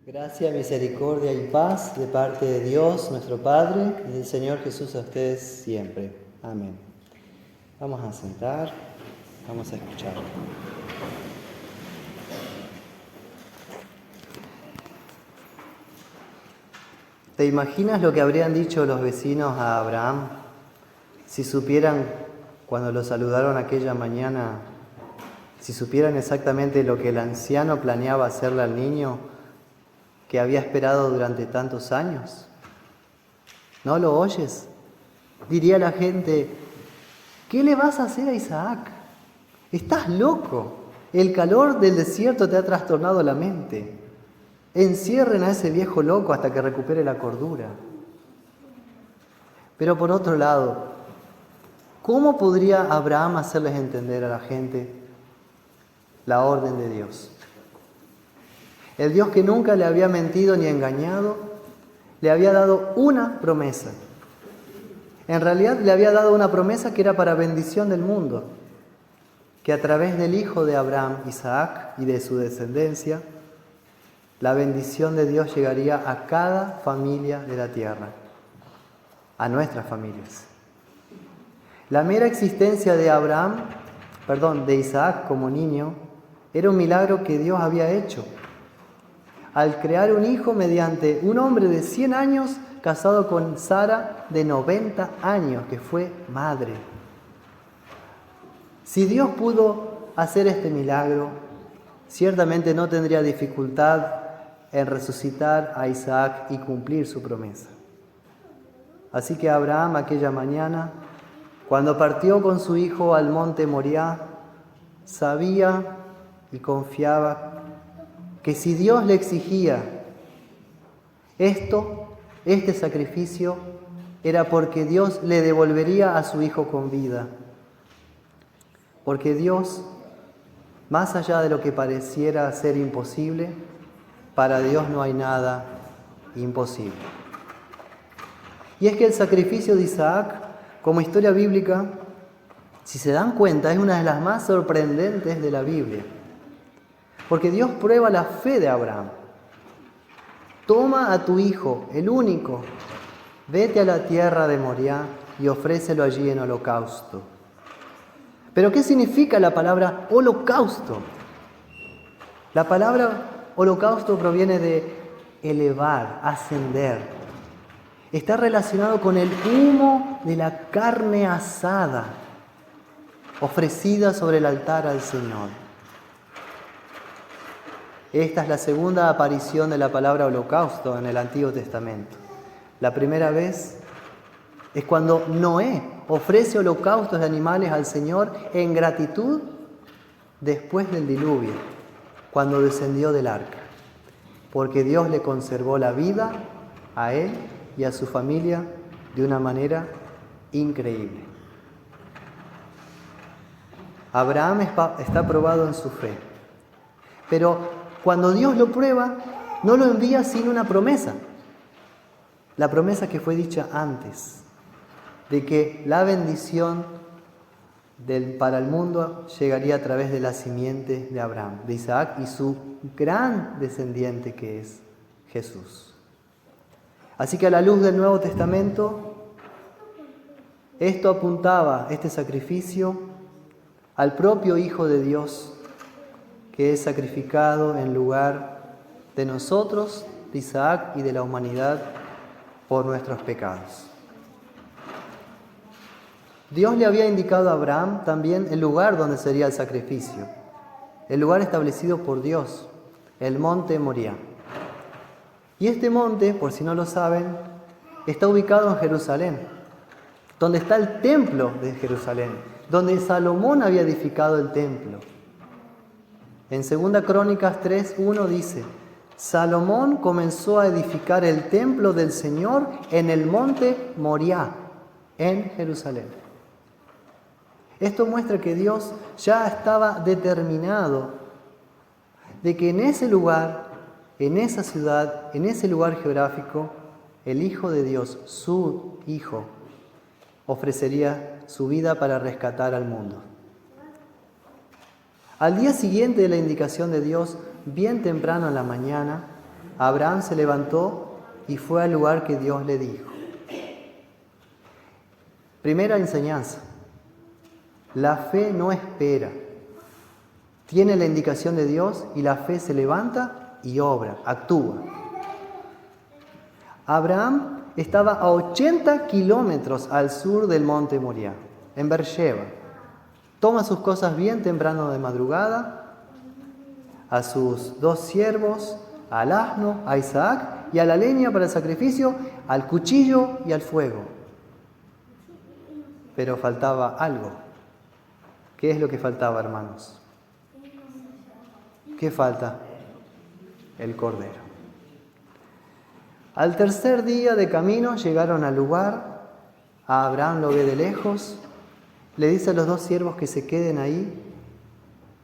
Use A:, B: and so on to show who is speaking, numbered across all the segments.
A: Gracia, misericordia y paz de parte de Dios, nuestro Padre, y del Señor Jesús a ustedes siempre. Amén. Vamos a sentar, vamos a escuchar. ¿Te imaginas lo que habrían dicho los vecinos a Abraham si supieran, cuando lo saludaron aquella mañana, si supieran exactamente lo que el anciano planeaba hacerle al niño que había esperado durante tantos años? ¿No lo oyes? Diría la gente: ¿qué le vas a hacer a Isaac? Estás loco. El calor del desierto te ha trastornado la mente. Encierren a ese viejo loco hasta que recupere la cordura. Pero por otro lado, ¿cómo podría Abraham hacerles entender a la gente la orden de Dios? El Dios que nunca le había mentido ni engañado, le había dado una promesa. En realidad le había dado una promesa que era para bendición del mundo, que a través del hijo de Abraham, Isaac, y de su descendencia, la bendición de Dios llegaría a cada familia de la tierra, a nuestras familias. La mera existencia de de Isaac como niño, era un milagro que Dios había hecho al crear un hijo mediante un hombre de 100 años casado con Sara de 90 años, que fue madre. Si Dios pudo hacer este milagro, ciertamente no tendría dificultad en resucitar a Isaac y cumplir su promesa. Así que Abraham, aquella mañana, cuando partió con su hijo al monte Moriah, sabía y confiaba que si Dios le exigía este sacrificio, era porque Dios le devolvería a su hijo con vida. Porque Dios, más allá de lo que pareciera ser imposible, para Dios no hay nada imposible. Y es que el sacrificio de Isaac, como historia bíblica, si se dan cuenta, es una de las más sorprendentes de la Biblia. Porque Dios prueba la fe de Abraham. Toma a tu hijo, el único, vete a la tierra de Moriah y ofrécelo allí en holocausto. ¿Pero qué significa la palabra holocausto? La palabra holocausto proviene de elevar, ascender. Está relacionado con el humo de la carne asada, ofrecida sobre el altar al Señor. Esta es la segunda aparición de la palabra holocausto en el Antiguo Testamento. La primera vez es cuando Noé ofrece holocaustos de animales al Señor en gratitud después del diluvio, cuando descendió del arca, porque Dios le conservó la vida a él y a su familia de una manera increíble. Abraham está probado en su fe, pero cuando Dios lo prueba, no lo envía sin una promesa. La promesa que fue dicha antes, de que la bendición para el mundo llegaría a través de la simiente de Abraham, de Isaac y su gran descendiente que es Jesús. Así que a la luz del Nuevo Testamento, esto apuntaba, este sacrificio, al propio Hijo de Dios, que es sacrificado en lugar de nosotros, de Isaac y de la humanidad por nuestros pecados. Dios le había indicado a Abraham también el lugar donde sería el sacrificio, el lugar establecido por Dios, el monte Moriah. Y este monte, por si no lo saben, está ubicado en Jerusalén, donde está el templo de Jerusalén, donde Salomón había edificado el templo. En 2 Crónicas 3:1 dice: Salomón comenzó a edificar el templo del Señor en el monte Moriah, en Jerusalén. Esto muestra que Dios ya estaba determinado de que en ese lugar, en esa ciudad, en ese lugar geográfico, el Hijo de Dios, su Hijo, ofrecería su vida para rescatar al mundo. Al día siguiente de la indicación de Dios, bien temprano en la mañana, Abraham se levantó y fue al lugar que Dios le dijo. Primera enseñanza. La fe no espera. Tiene la indicación de Dios y la fe se levanta y obra, actúa. Abraham estaba a 80 kilómetros al sur del monte Moriah, en Beersheba. Toma sus cosas bien temprano de madrugada, a sus 2 siervos, al asno, a Isaac y a la leña para el sacrificio, al cuchillo y al fuego. Pero faltaba algo. ¿Qué es lo que faltaba, hermanos? ¿Qué falta? El cordero. Al tercer día de camino llegaron al lugar. A Abraham lo ve de lejos. Le dice a los 2 siervos que se queden ahí.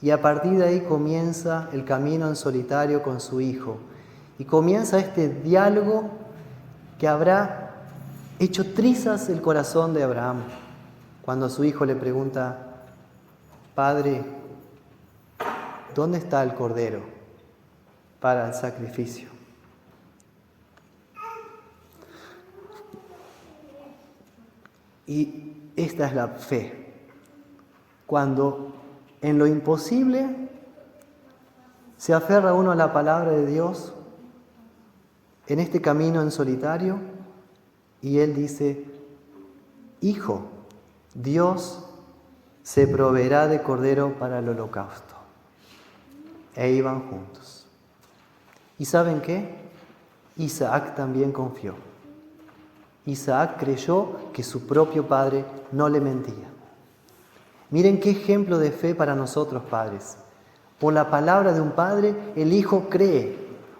A: Y a partir de ahí comienza el camino en solitario con su hijo. Y comienza este diálogo que habrá hecho trizas el corazón de Abraham. Cuando su hijo le pregunta: Padre, ¿dónde está el cordero para el sacrificio? Y esta es la fe. Cuando en lo imposible se aferra uno a la palabra de Dios, en este camino en solitario, y él dice: Hijo, Dios se proveerá de cordero para el holocausto. E iban juntos. ¿Y saben qué? Isaac también confió. Isaac creyó que su propio padre no le mentía. Miren qué ejemplo de fe para nosotros, padres. Por la palabra de un padre, el hijo cree,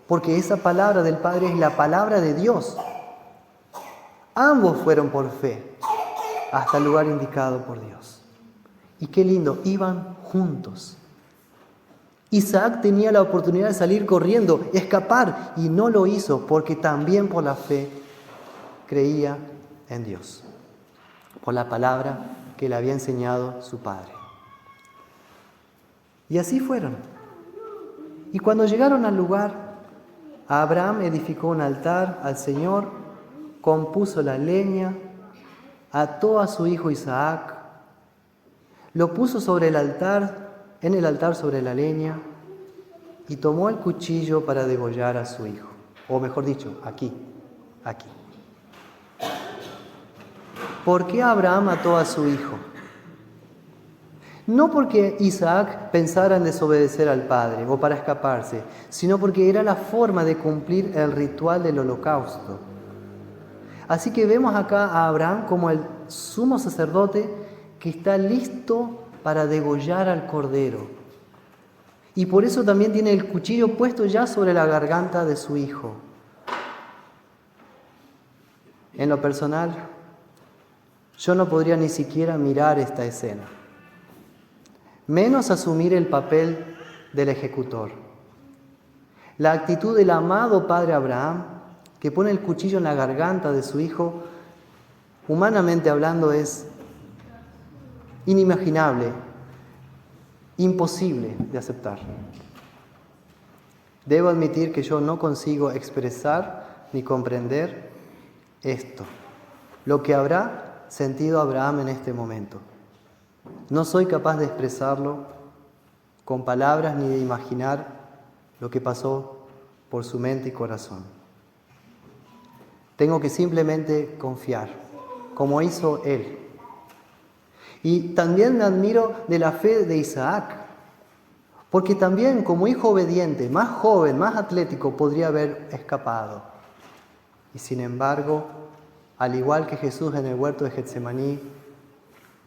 A: porque esa palabra del padre es la palabra de Dios. Ambos fueron por fe hasta el lugar indicado por Dios. Y qué lindo, iban juntos. Isaac tenía la oportunidad de salir corriendo, escapar, y no lo hizo porque también por la fe creía en Dios, por la palabra que le había enseñado su padre. Y así fueron. Y cuando llegaron al lugar, Abraham edificó un altar al Señor, compuso la leña, ató a su hijo Isaac, lo puso sobre el altar, en el altar sobre la leña, y tomó el cuchillo para degollar a su hijo. O mejor dicho, aquí. ¿Por qué Abraham mató a su hijo? No porque Isaac pensara en desobedecer al padre o para escaparse, sino porque era la forma de cumplir el ritual del holocausto. Así que vemos acá a Abraham como el sumo sacerdote que está listo para degollar al cordero. Y por eso también tiene el cuchillo puesto ya sobre la garganta de su hijo. En lo personal, yo no podría ni siquiera mirar esta escena, menos asumir el papel del ejecutor. La actitud del amado padre Abraham, que pone el cuchillo en la garganta de su hijo, humanamente hablando, es inimaginable, imposible de aceptar. Debo admitir que yo no consigo expresar ni comprender esto, lo que habrá sentido Abraham en este momento. No soy capaz de expresarlo con palabras ni de imaginar lo que pasó por su mente y corazón. Tengo que simplemente confiar, como hizo él. Y también me admiro de la fe de Isaac, porque también como hijo obediente, más joven, más atlético, podría haber escapado. Y sin embargo, al igual que Jesús en el huerto de Getsemaní,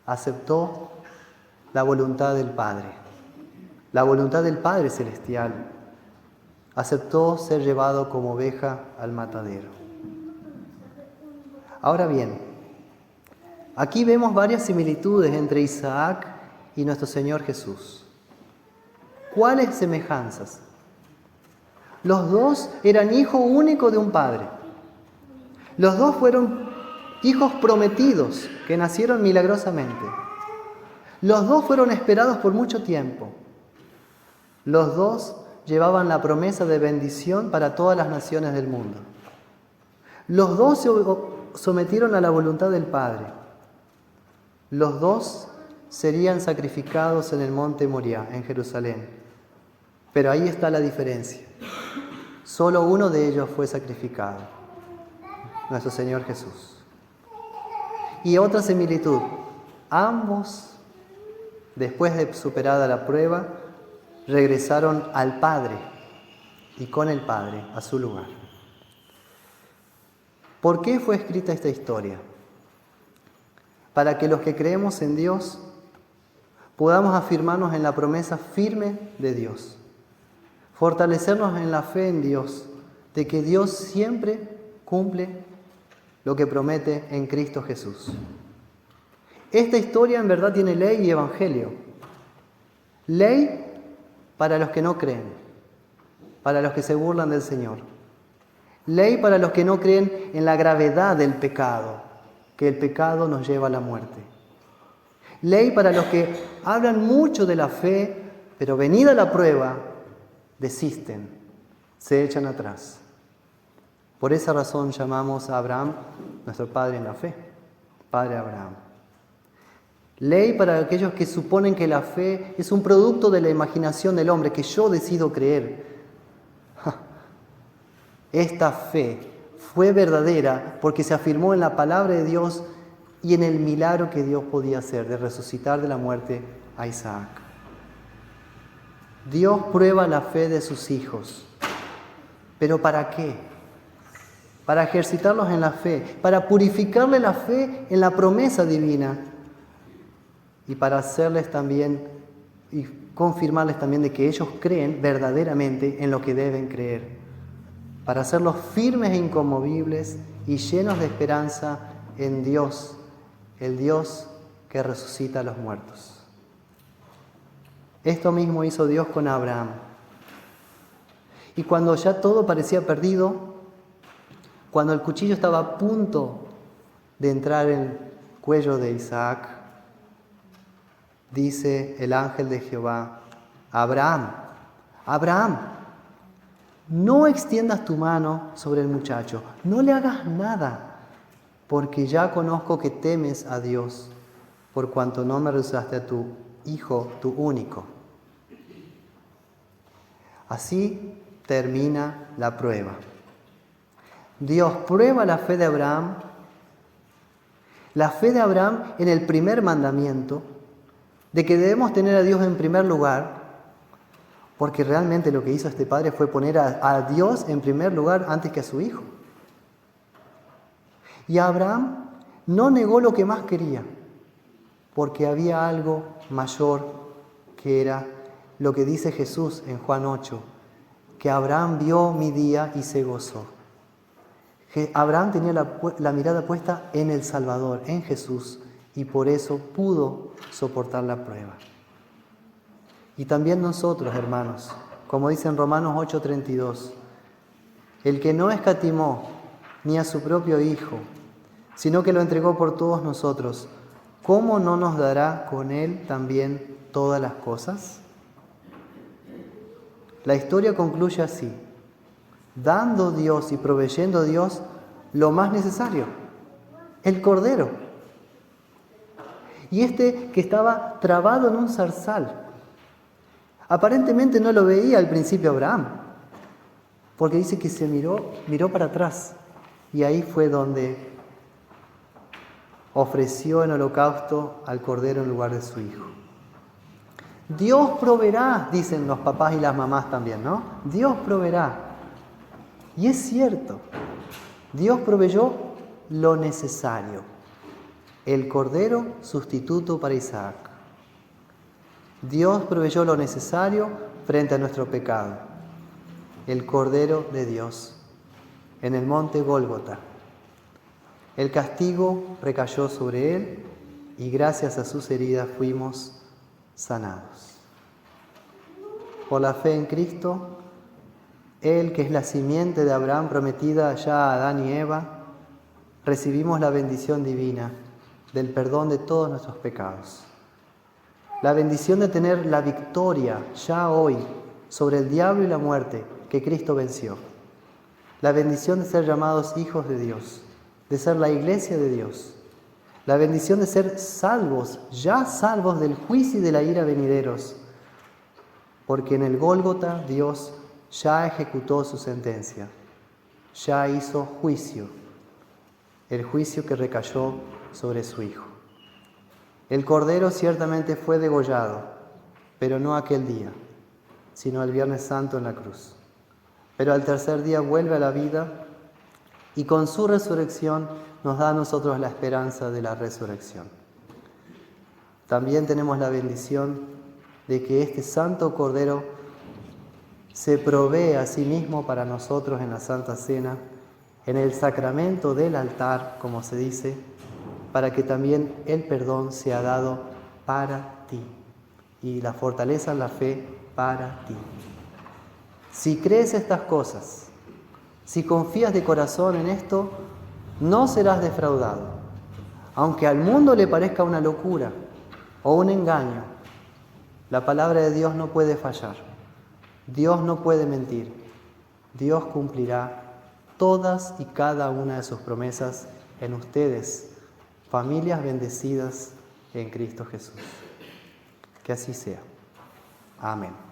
A: aceptó la voluntad del Padre, la voluntad del Padre Celestial. Aceptó ser llevado como oveja al matadero. Ahora bien, aquí vemos varias similitudes entre Isaac y nuestro Señor Jesús. ¿Cuáles semejanzas? Los dos eran hijo único de un padre. Los dos fueron hijos prometidos que nacieron milagrosamente. Los dos fueron esperados por mucho tiempo. Los dos llevaban la promesa de bendición para todas las naciones del mundo. Los dos se sometieron a la voluntad del Padre. Los dos serían sacrificados en el monte Moriah, en Jerusalén. Pero ahí está la diferencia. Solo uno de ellos fue sacrificado, nuestro Señor Jesús. Y otra similitud, ambos, después de superada la prueba, regresaron al Padre y con el Padre a su lugar. ¿Por qué fue escrita esta historia? Para que los que creemos en Dios podamos afirmarnos en la promesa firme de Dios, fortalecernos en la fe en Dios, de que Dios siempre cumple lo que promete en Cristo Jesús. Esta historia en verdad tiene ley y evangelio. Ley para los que no creen, para los que se burlan del Señor. Ley para los que no creen en la gravedad del pecado, que el pecado nos lleva a la muerte. Ley para los que hablan mucho de la fe, pero venida la prueba, desisten, se echan atrás. Por esa razón llamamos a Abraham nuestro padre en la fe, Padre Abraham. Ley para aquellos que suponen que la fe es un producto de la imaginación del hombre, que yo decido creer. Esta fe fue verdadera porque se afirmó en la palabra de Dios y en el milagro que Dios podía hacer de resucitar de la muerte a Isaac. Dios prueba la fe de sus hijos. ¿Pero para qué? Para ejercitarlos en la fe, para purificarle la fe en la promesa divina y para hacerles también y confirmarles también de que ellos creen verdaderamente en lo que deben creer, para hacerlos firmes e inconmovibles y llenos de esperanza en Dios, el Dios que resucita a los muertos. Esto mismo hizo Dios con Abraham. Y cuando ya todo parecía perdido, cuando el cuchillo estaba a punto de entrar en el cuello de Isaac, dice el ángel de Jehová: Abraham, Abraham, no extiendas tu mano sobre el muchacho, no le hagas nada, porque ya conozco que temes a Dios, por cuanto no me rehusaste a tu hijo, tu único. Así termina la prueba. Dios prueba la fe de Abraham, en el primer mandamiento, de que debemos tener a Dios en primer lugar, porque realmente lo que hizo este padre fue poner a Dios en primer lugar antes que a su hijo. Y Abraham no negó lo que más quería, porque había algo mayor, que era lo que dice Jesús en Juan 8, que Abraham vio mi día y se gozó. Que Abraham tenía la mirada puesta en el Salvador, en Jesús, y por eso pudo soportar la prueba. Y también nosotros, hermanos, como dice en Romanos 8:32, el que no escatimó ni a su propio Hijo, sino que lo entregó por todos nosotros, ¿cómo no nos dará con Él también todas las cosas? La historia concluye así: dando Dios y proveyendo Dios lo más necesario, el Cordero. Y este que estaba trabado en un zarzal, aparentemente no lo veía al principio Abraham, porque dice que se miró para atrás, y ahí fue donde ofreció en holocausto al Cordero en lugar de su hijo. Dios proveerá, dicen los papás y las mamás también, ¿no? Dios proveerá. Y es cierto, Dios proveyó lo necesario, el Cordero sustituto para Isaac. Dios proveyó lo necesario frente a nuestro pecado, el Cordero de Dios, en el monte Gólgota. El castigo recayó sobre él y gracias a sus heridas fuimos sanados. Por la fe en Cristo, Él, que es la simiente de Abraham prometida ya a Adán y Eva, recibimos la bendición divina del perdón de todos nuestros pecados. La bendición de tener la victoria ya hoy sobre el diablo y la muerte que Cristo venció. La bendición de ser llamados hijos de Dios, de ser la iglesia de Dios. La bendición de ser salvos, ya salvos del juicio y de la ira venideros. Porque en el Gólgota Dios ya ejecutó su sentencia, ya hizo juicio, el juicio que recayó sobre su Hijo. El Cordero ciertamente fue degollado, pero no aquel día, sino el Viernes Santo en la cruz. Pero al tercer día vuelve a la vida y con su resurrección nos da a nosotros la esperanza de la resurrección. También tenemos la bendición de que este Santo Cordero se provee a sí mismo para nosotros en la Santa Cena, en el sacramento del altar, como se dice, para que también el perdón sea dado para ti y la fortaleza en la fe para ti. Si crees estas cosas, si confías de corazón en esto, no serás defraudado. Aunque al mundo le parezca una locura o un engaño, la palabra de Dios no puede fallar. Dios no puede mentir. Dios cumplirá todas y cada una de sus promesas en ustedes, familias bendecidas en Cristo Jesús. Que así sea. Amén.